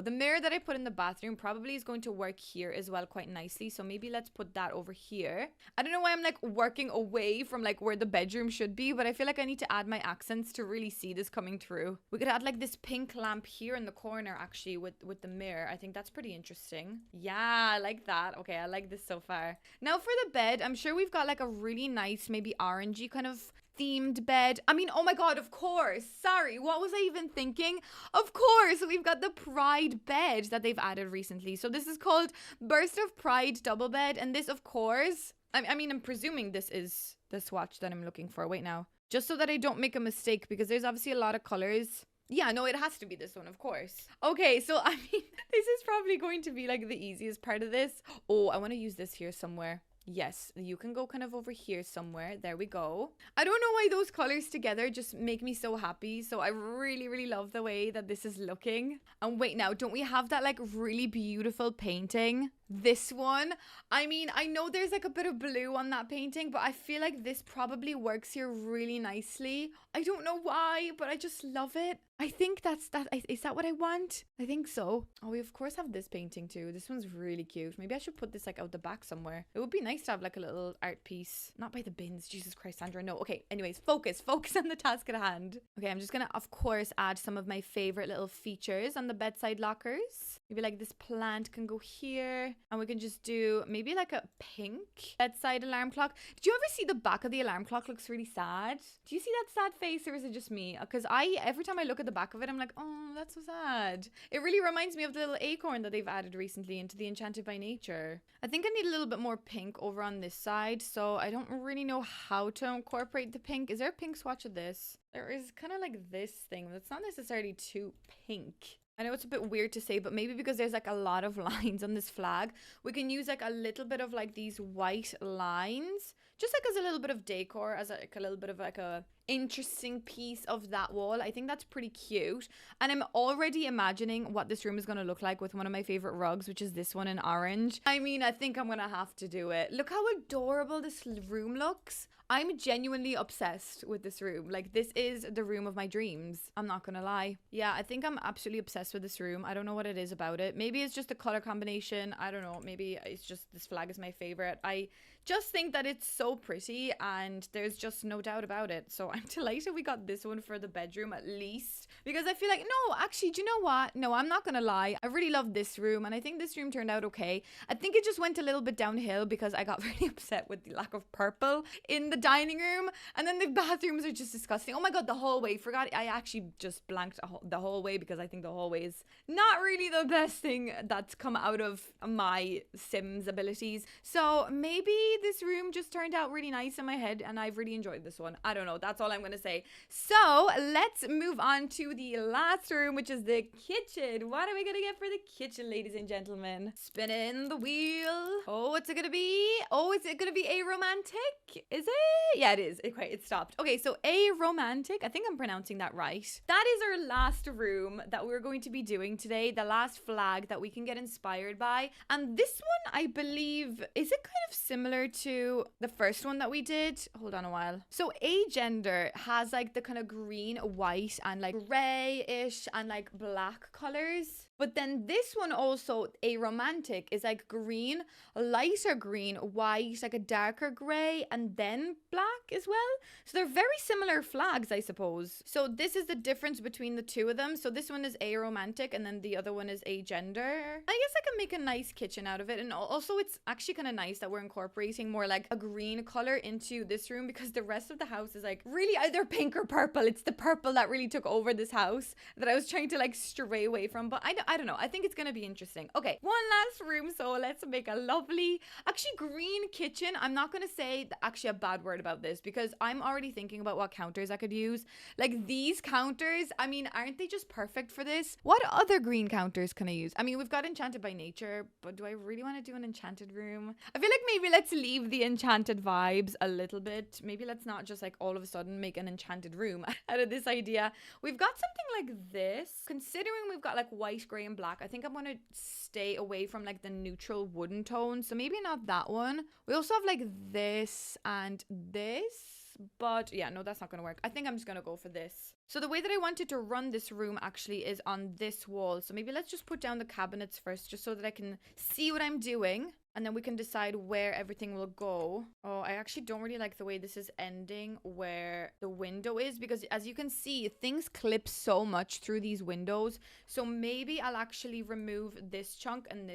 Speaker 1: the mirror that I put in the bathroom probably is going to work here as well quite nicely. So maybe let's put that over here. I don't know why I'm like working away from like where the bedroom should be, but I feel like I need to add my accents to really see this coming through. We could add like this pink lamp here in the corner actually with the mirror. I think that's pretty interesting. Yeah, I like that. Okay, I like this so far. Now for the bed, I'm sure we've got like a really nice maybe orangey kind of themed bed. I mean, oh my god, of course. Sorry, what was I even thinking? Of course, we've got the Pride bed that they've added recently. So this is called Burst of Pride double bed, and this of course, I mean, I'm presuming this is the swatch that I'm looking for. Wait now. Just so that I don't make a mistake, because there's obviously a lot of colors. Yeah, no, it has to be this one, of course. Okay, so I mean, this is probably going to be like the easiest part of this. Oh, I want to use this here somewhere. Yes, you can go kind of over here somewhere. There we go. I don't know why those colors together just make me so happy. So I really, really love the way that this is looking. And wait now, don't we have that like really beautiful painting? This one, I mean, I know there's like a bit of blue on that painting, but I feel like this probably works here really nicely. I don't know why, but I just love it. I think that's that. Is that what I want? I think so. Oh, we of course have this painting too. This one's really cute. Maybe I should put this like out the back somewhere. It would be nice to have like a little art piece. Not by the bins. Jesus Christ, Sandra. No. Okay. Anyways, focus on the task at hand. Okay, I'm just gonna, of course, add some of my favorite little features on the bedside lockers. Maybe like this plant can go here. And we can just do maybe like a pink bedside alarm clock. Did you ever see the back of the alarm clock looks really sad? Do you see that sad face, or is it just me? Because every time I look at the back of it, I'm like, oh, that's so sad. It really reminds me of the little acorn that they've added recently into the Enchanted by Nature. I think I need a little bit more pink over on this side, so I don't really know how to incorporate the pink. Is there a pink swatch of this? There is kind of like this thing that's not necessarily too pink. I know it's a bit weird to say, but maybe because there's like a lot of lines on this flag, we can use like a little bit of like these white lines, just like as a little bit of decor, as like a little bit of like a interesting piece of that wall. I think that's pretty cute. And I'm already imagining what this room is going to look like with one of my favorite rugs, which is this one in orange. I mean, I think I'm going to have to do it. Look how adorable this room looks. I'm genuinely obsessed with this room. Like, this is the room of my dreams. I'm not gonna lie. Yeah, I think I'm absolutely obsessed with this room. I don't know what it is about it. Maybe it's just a color combination. I don't know. Maybe it's just this flag is my favorite. I just think that it's so pretty and there's just no doubt about it. So I'm delighted we got this one for the bedroom at least, because I feel like, no, actually, do you know what? No, I'm not gonna lie. I really love this room and I think this room turned out okay. I think it just went a little bit downhill because I got really upset with the lack of purple in the dining room, and then the bathrooms are just disgusting. Oh my god, the hallway. Forgot, I actually just blanked the hallway because I think the hallway is not really the best thing that's come out of my Sims abilities. So maybe this room just turned out really nice in my head and I've really enjoyed this one. I don't know, that's all I'm gonna say. So let's move on to the last room, which is the kitchen. What are we gonna get for the kitchen, ladies and gentlemen? Spinning the wheel. Oh, what's it gonna be? Oh, is it gonna be a romantic? Is it? Yeah, it is. Okay, it stopped. Okay, so a romantic. I think I'm pronouncing that right. That is our last room that we're going to be doing today. The last flag that we can get inspired by. And this one, I believe, is it kind of similar to the first one that we did? Hold on a while. So a gender has like the kind of green, white, and like gray-ish and like black colors. But then this one also, a romantic, is like green, lighter green, white, like a darker gray, and then black as well. So they're very similar flags, I suppose. So this is the difference between the two of them. So this one is a romantic and then the other one is a gender. I guess I can make a nice kitchen out of it. And also it's actually kind of nice that we're incorporating more like a green color into this room because the rest of the house is like really really either pink or purple. It's the purple that really took over this house that I was trying to like stray away from. But I don't know. I think it's going to be interesting. Okay, one last room. So let's make a lovely, actually green kitchen. I'm not going to say actually a bad word about this because I'm already thinking about what counters I could use. Like these counters, I mean, aren't they just perfect for this? What other green counters can I use? I mean, we've got Enchanted by Nature, but do I really want to do an enchanted room? I feel like maybe let's leave the enchanted vibes a little bit. Maybe let's not just like all of a sudden make an enchanted room out of this idea. We've got something like this. Considering we've got like white, gray, and black, I think I'm going to stay away from like the neutral wooden tone. So maybe not that one. We also have like this and this. But yeah, no, that's not going to work. I think I'm just going to go for this. So the way that I wanted to run this room actually is on this wall. So maybe let's just put down the cabinets first just so that I can see what I'm doing. And then we can decide where everything will go. Oh, I actually don't really like the way this is ending where the window is. Because as you can see, things clip so much through these windows. So maybe I'll actually remove this chunk. And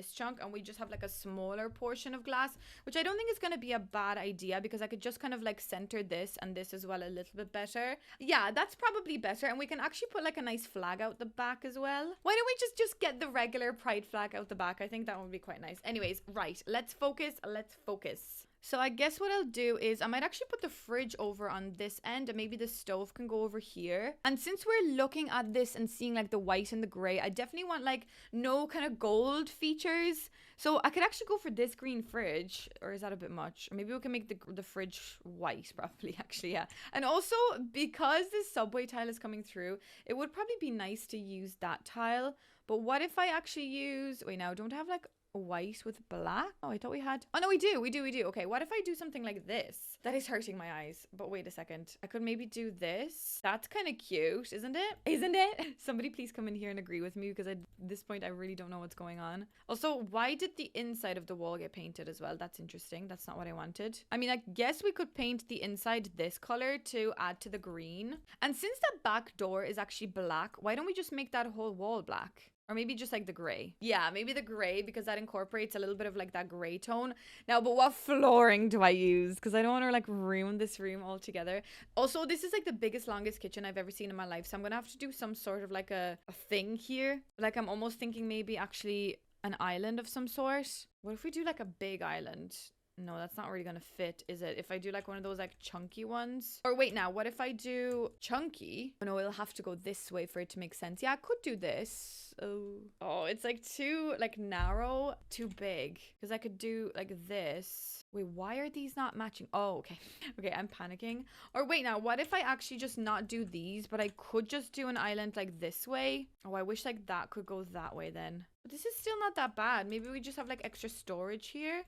Speaker 1: we just have like a smaller portion of glass. Which I don't think is going to be a bad idea. Because I could just kind of like center this and this as well a little bit better. Yeah, that's probably better. And we can actually put like a nice flag out the back as well. Why don't we just get the regular pride flag out the back? I think that would be quite nice. Anyways, right. Let's focus. So I guess what I'll do is I might actually put the fridge over on this end and maybe the stove can go over here. And since we're looking at this and seeing like the white and the gray, I definitely want like no kind of gold features. So I could actually go for this green fridge, or is that a bit much? Or maybe we can make the fridge white probably actually, yeah. And also because this subway tile is coming through, it would probably be nice to use that tile. But what if I actually use, wait now, don't I have like white with black? Oh, I thought we had, oh no, we do. Okay, what if I do something like this? That is hurting my eyes, but wait a second. I could maybe do this. That's kind of cute, isn't it? Somebody please come in here and agree with me because at this point I really don't know what's going on. Also, why did the inside of the wall get painted as well? That's interesting. That's not what I wanted. I mean, I guess we could paint the inside this color to add to the green. And since the back door is actually black, why don't we just make that whole wall black? Or maybe just like the gray. Yeah, maybe the gray because that incorporates a little bit of like that gray tone. Now, but what flooring do I use? Because I don't want to like ruin this room altogether. Also, this is like the biggest, longest kitchen I've ever seen in my life. So I'm going to have to do some sort of like a thing here. Like I'm almost thinking maybe actually an island of some sort. What if we do like a big island? No, that's not really gonna fit, is it? If I do like one of those like chunky ones. Or wait now, what if I do chunky? Oh no, it'll have to go this way for it to make sense. Yeah, I could do this. Oh, it's like too like narrow, too big. Because I could do like this. Wait, why are these not matching? Oh, okay. Okay, I'm panicking. Or wait now, what if I actually just not do these, but I could just do an island like this way? Oh, I wish like that could go that way then. But this is still not that bad. Maybe we just have like extra storage here.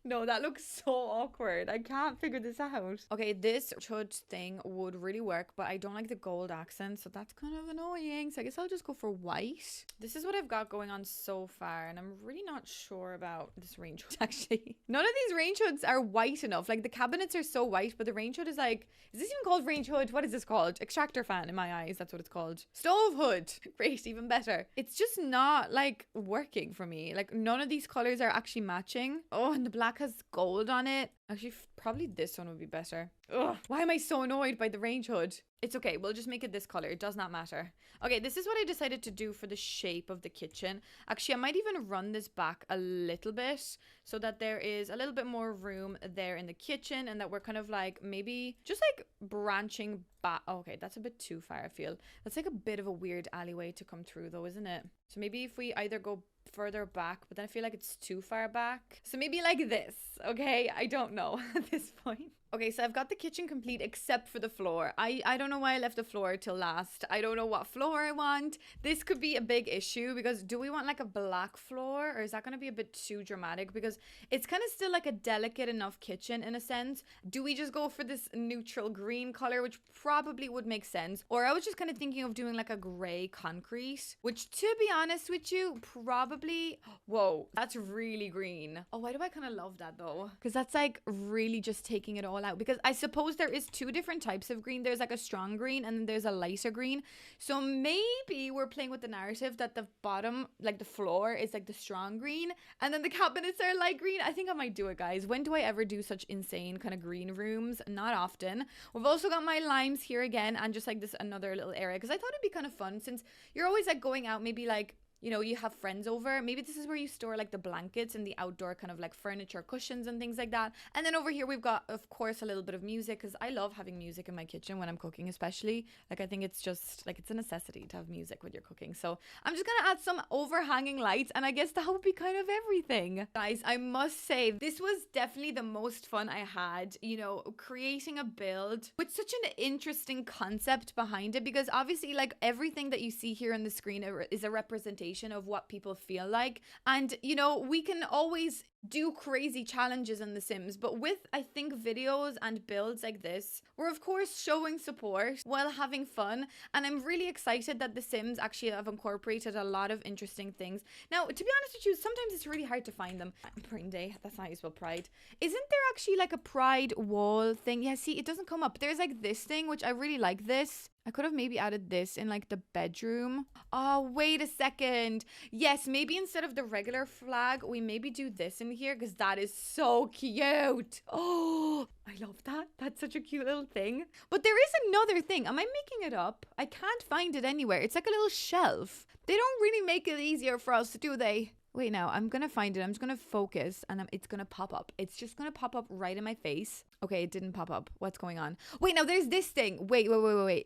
Speaker 1: No, that looks so awkward. I can't figure this out. Okay, this hood thing would really work, but I don't like the gold accent, so that's kind of annoying. So I guess I'll just go for white. This is what I've got going on so far, and I'm really not sure about this range hood actually. None of these range hoods are white enough. Like the cabinets are so white, but the range hood is like, is this even called range hood? What is this called? Extractor fan in my eyes. That's what it's called. Stove hood. Great, even better. It's just not like working for me. Like none of these colors are actually matching. Oh, and the black has gold on it. Actually, probably this one would be better. Ugh, why am I so annoyed by the range hood? It's okay. We'll just make it this color. It does not matter. Okay, this is what I decided to do for the shape of the kitchen. Actually, I might even run this back a little bit so that there is a little bit more room there in the kitchen and that we're kind of like maybe just like branching back. Oh, okay, that's a bit too far, I feel. That's like a bit of a weird alleyway to come through though, isn't it? So maybe if we either go further back, but then I feel like it's too far back. So maybe like this, okay? I don't know at this point. Okay, so I've got the kitchen complete except for the floor. I don't know why I left the floor till last. I don't know what floor I want. This could be a big issue because do we want like a black floor or is that going to be a bit too dramatic? Because it's kind of still like a delicate enough kitchen in a sense. Do we just go for this neutral green color, which probably would make sense? Or I was just kind of thinking of doing like a gray concrete, which to be honest with you, probably, whoa, that's really green. Oh, why do I kind of love that though? Because that's like really just taking it all out, because I suppose there is two different types of green. There's like a strong green and then there's a lighter green. So maybe we're playing with the narrative that the bottom, like the floor, is like the strong green and then the cabinets are light green. I think I might do it, guys. When do I ever do such insane kind of green rooms? Not often. We've also got my limes here again and just like this another little area, because I thought it'd be kind of fun since you're always like going out, maybe like, you know, you have friends over. Maybe this is where you store like the blankets and the outdoor kind of like furniture, cushions and things like that. And then over here we've got, of course, a little bit of music, because I love having music in my kitchen when I'm cooking, especially. Like, I think it's just like, it's a necessity to have music when you're cooking. So I'm just gonna add some overhanging lights, and I guess that would be kind of everything. Guys, I must say this was definitely the most fun I had, you know, creating a build with such an interesting concept behind it, because obviously like everything that you see here on the screen is a representation of what people feel like. And you know, we can always do crazy challenges in The Sims, but with, I think, videos and builds like this, we're of course showing support while having fun. And I'm really excited that The Sims actually have incorporated a lot of interesting things. Now, to be honest with you, sometimes it's really hard to find them. Pride Day, that's not how you spell pride. Isn't there actually like a pride wall thing? Yeah, see, it doesn't come up. There's like this thing, which I really like this. I could have maybe added this in like the bedroom. Oh, wait a second. Yes, maybe instead of the regular flag, we maybe do this in here, because that is so cute. Oh, I love that. That's such a cute little thing. But there is another thing. Am I making it up? I can't find it anywhere. It's like a little shelf. They don't really make it easier for us, do they? Wait, now I'm gonna find it. I'm just gonna focus and it's gonna pop up. It's just gonna pop up right in my face. Okay, it didn't pop up. What's going on? Wait, now there's this thing. Wait.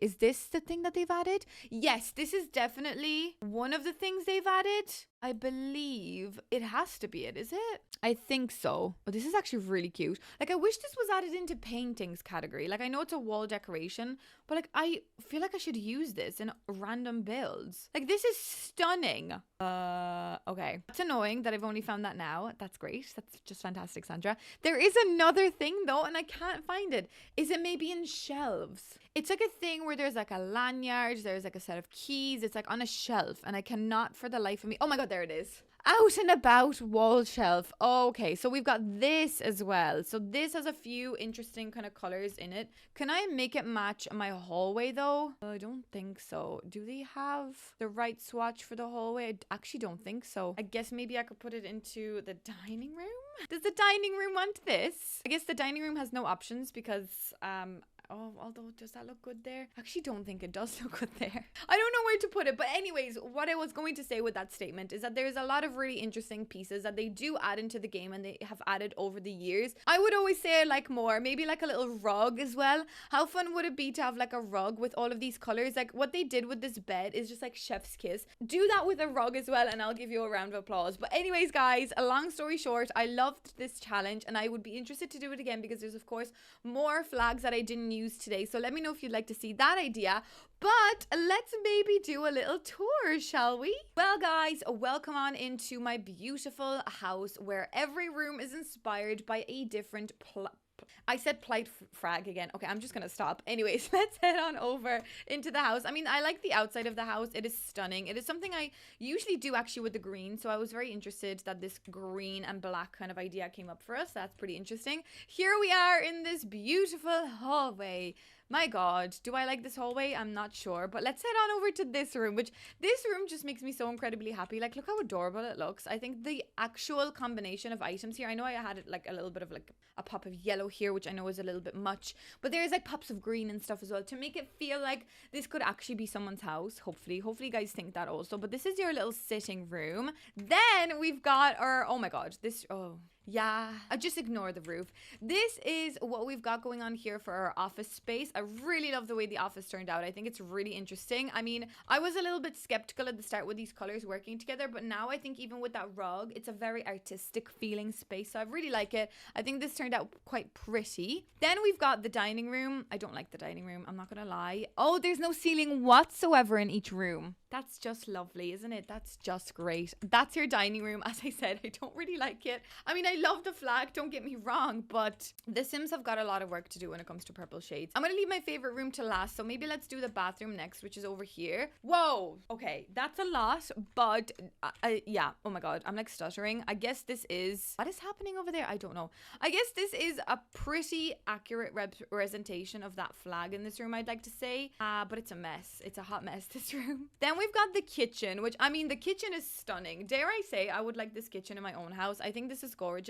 Speaker 1: Is this the thing that they've added? Yes, this is definitely one of the things they've added. I believe it has to be it, is it? I think so. Oh, this is actually really cute. Like, I wish this was added into paintings category. Like, I know it's a wall decoration, but like, I feel like I should use this in random builds. Like, this is stunning. Okay. It's annoying that I've only found that now. That's great. That's just fantastic, Sandra. There is another thing though, and I can't find it. Is it maybe in shelves? It's like a thing where there's like a lanyard, there's like a set of keys. It's like on a shelf, and I cannot for the life of me. Oh my God, there it is. Out and about wall shelf. Okay, so we've got this as well. So this has a few interesting kind of colors in it. Can I make it match my hallway though? I don't think so. Do they have the right swatch for the hallway? I actually don't think so. I guess maybe I could put it into the dining room. Does the dining room want this? I guess the dining room has no options because oh, although, does that look good there? I actually don't think it does look good there. I don't know where to put it. But anyways, what I was going to say with that statement is that there's a lot of really interesting pieces that they do add into the game, and they have added over the years. I would always say I like more. Maybe like a little rug as well. How fun would it be to have like a rug with all of these colors? Like, what they did with this bed is just like chef's kiss. Do that with a rug as well, and I'll give you a round of applause. But anyways, guys, a long story short, I loved this challenge, and I would be interested to do it again, because there's of course more flags that I didn't use today. So let me know if you'd like to see that idea. But let's maybe do a little tour, shall we? Well, guys, welcome on into my beautiful house where every room is inspired by a different I said plight frag again. Okay, I'm just gonna stop. Anyways, let's head on over into the house. I mean, I like the outside of the house. It is stunning. It is something I usually do actually with the green. So I was very interested that this green and black kind of idea came up for us. That's pretty interesting. Here we are in this beautiful hallway. My God, do I like this hallway? I'm not sure, but let's head on over to this room, which this room just makes me so incredibly happy. Like, look how adorable it looks. I think the actual combination of items here, I know I had it like a little bit of like a pop of yellow here, which I know is a little bit much, but there's like pops of green and stuff as well to make it feel like this could actually be someone's house. Hopefully you guys think that also. But this is your little sitting room. Then we've got our, oh my God, this, oh. Yeah, I just ignore the roof. This is what we've got going on here for our office space. I really love the way the office turned out. I think it's really interesting. I mean, I was a little bit skeptical at the start with these colors working together, but now I think even with that rug, it's a very artistic feeling space. So I really like it. I think this turned out quite pretty. Then we've got the dining room. I don't like the dining room, I'm not gonna lie. Oh, there's no ceiling whatsoever in each room. That's just lovely, isn't it? That's just great. That's your dining room. As I said, I don't really like it. I mean, I love the flag, don't get me wrong, but The Sims have got a lot of work to do when it comes to purple shades. I'm gonna leave my favorite room to last, so maybe let's do the bathroom next, which is over here. Whoa, okay, that's a lot, but yeah, oh my god, I'm like stuttering. I guess this is, what is happening over there? I don't know. I guess this is a pretty accurate representation of that flag in this room, I'd like to say, but it's a mess. It's a hot mess, this room. Then we've got the kitchen, which, I mean, the kitchen is stunning. Dare I say, I would like this kitchen in my own house. I think this is gorgeous.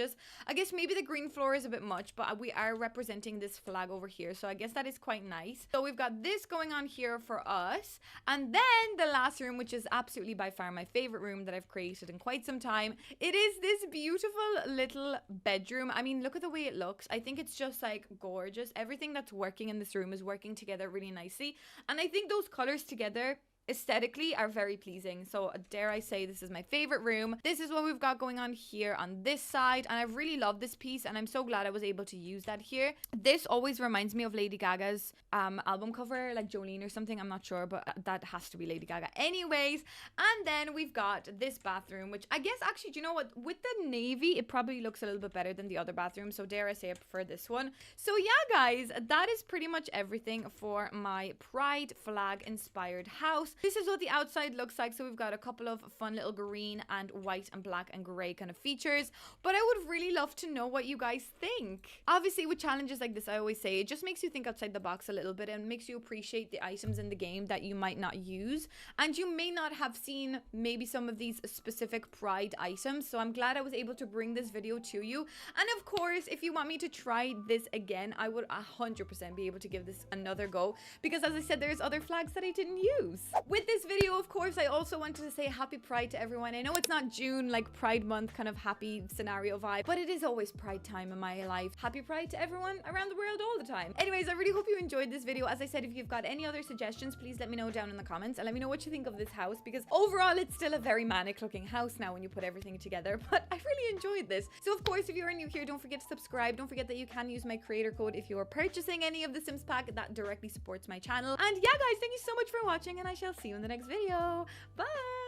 Speaker 1: I guess maybe the green floor is a bit much, but we are representing this flag over here, so I guess that is quite nice. So we've got this going on here for us, and then the last room, which is absolutely by far my favorite room that I've created in quite some time. It is this beautiful little bedroom. I mean, look at the way it looks. I think it's just like gorgeous. Everything that's working in this room is working together really nicely, and I think those colors together aesthetically are very pleasing. So dare I say, this is my favorite room. This is what we've got going on here on this side, and I really love this piece, and I'm so glad I was able to use that here. This always reminds me of Lady Gaga's album cover, like Jolene or something. I'm not sure, but that has to be Lady Gaga anyways. And then we've got this bathroom, which I guess actually, do you know what, with the navy it probably looks a little bit better than the other bathroom, so dare I say I prefer this one. So yeah guys, that is pretty much everything for my pride flag inspired house. This is what the outside looks like. So we've got a couple of fun little green and white and black and gray kind of features, but I would really love to know what you guys think. Obviously with challenges like this, I always say it just makes you think outside the box a little bit and makes you appreciate the items in the game that you might not use, and you may not have seen maybe some of these specific pride items. So I'm glad I was able to bring this video to you, and of course if you want me to try this again, I would 100% be able to give this another go, because as I said, there's other flags that I didn't use. With this video, of course, I also wanted to say happy Pride to everyone. I know it's not June, like Pride Month kind of happy scenario vibe, but it is always Pride time in my life. Happy Pride to everyone around the world all the time. Anyways, I really hope you enjoyed this video. As I said, if you've got any other suggestions, please let me know down in the comments, and let me know what you think of this house, because overall it's still a very manic looking house now when you put everything together, but I really enjoyed this. So of course, if you are new here, don't forget to subscribe. Don't forget that you can use my creator code if you are purchasing any of the Sims pack. That directly supports my channel. And yeah guys, thank you so much for watching, and I shall see you in the next video. Bye.